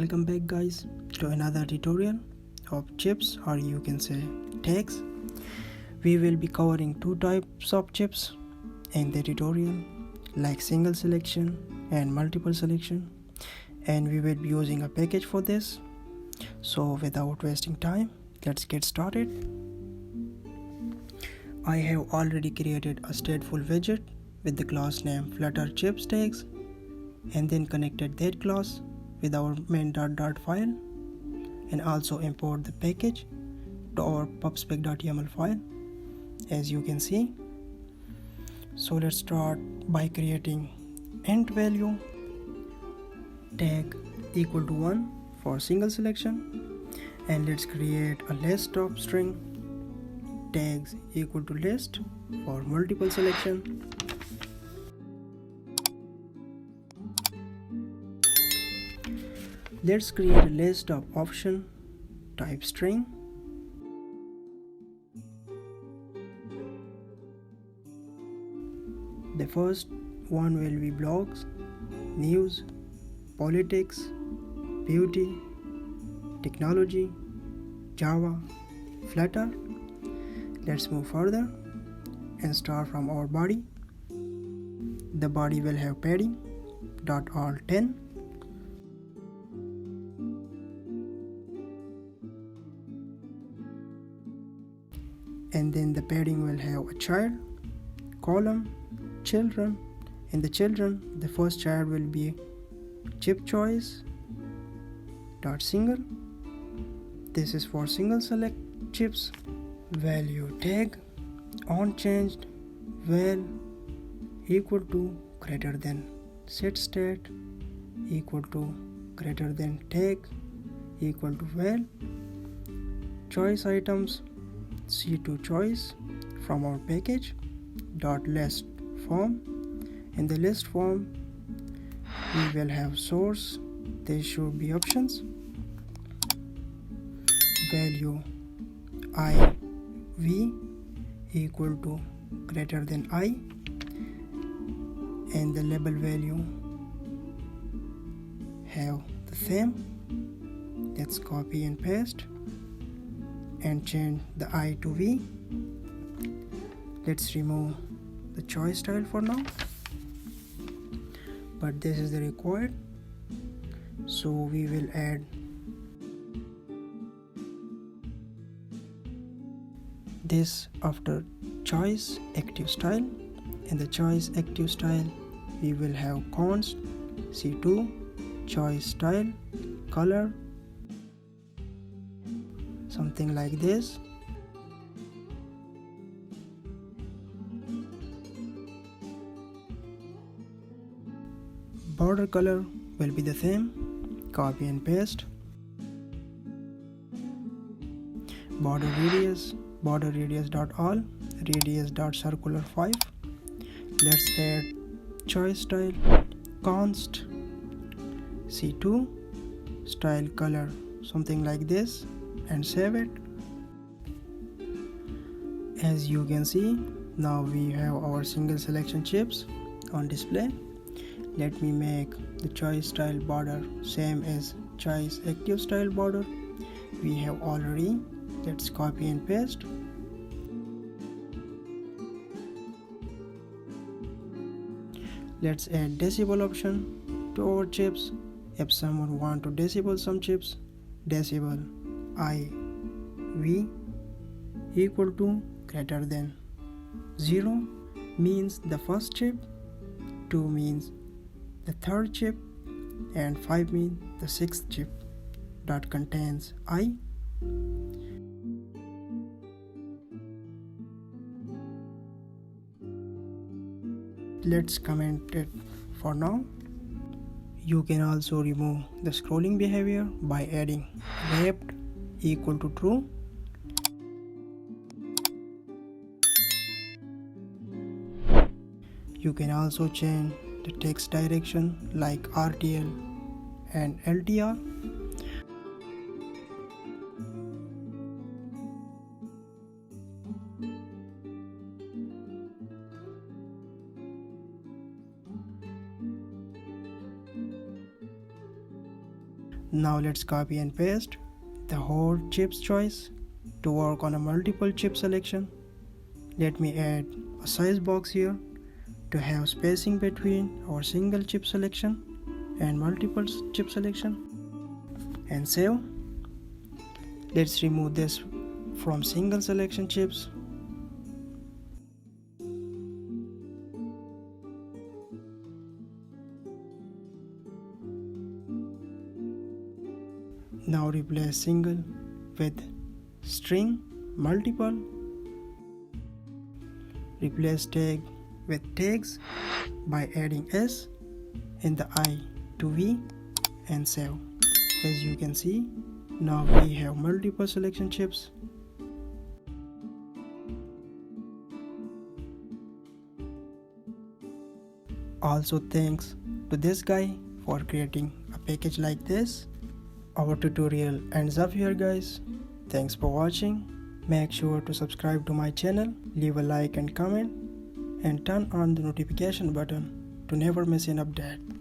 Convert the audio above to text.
Welcome back guys to another tutorial of chips, or you can say tags. We will be covering two types of chips in the tutorial, like single selection and multiple selection, and we will be using a package for this. So without wasting time, let's get started. I have already created a stateful widget with the class name Flutter chips tags, and then connected that class with our main .dart file, and also import the package to our pubspec.yaml file, as you can see. So let's start by creating int value tag equal to 1 for single selection, and let's create a list of string tags equal to list for multiple selection. Let's create a list of option type string. The first one will be blogs, news, politics, beauty, technology, Java, Flutter. Let's move further and start from our body. The body will have padding .all10. And then the padding will have a child, column, children. In the children, the first child will be chip choice dot single. This is for single select chips. Value tag on changed val equal to greater than set state equal to greater than tag equal to val. Choice items C2 choice from our package dot list form. In the list form, we will have source. There should be options. Value IV equal to greater than I, and the label value have the same. Let's copy and paste and change the I to V. Let's remove the choice style for now, but this is the required, so we will add this after choice active style. In the choice active style, we will have const C2 choice style color, something like this. Border color will be the same. Copy and paste. Border radius dot all radius dot circular 5. Let's add choice style const C2 style color, something like this, and save it. As you can see, now we have our single selection chips on display. Let me make the choice style border same as choice active style border we have already. Let's copy and paste. Let's add decibel option to our chips. If someone want to decibel some chips, decibel IV equal to greater than 0 means the first chip, 2 means the third chip, and 5 means the sixth chip that contains I. Let's comment it for now. You can also remove the scrolling behavior by adding wrapped equal to true. You can also change the text direction like RTL and LTR. Now let's copy and paste the whole chips choice to work on a multiple chip selection. Let me add a size box here to have spacing between our single chip selection and multiple chip selection, and save. Let's remove this from single selection chips. Now replace single with string multiple. Replace tag with tags by adding S in the I to V and save. As you can see, now we have multiple selection chips. Also thanks to this guy for creating a package like this. Our tutorial ends up here, guys. Thanks for watching. Make sure to subscribe to my channel, leave a like and comment, and turn on the notification button to never miss an update.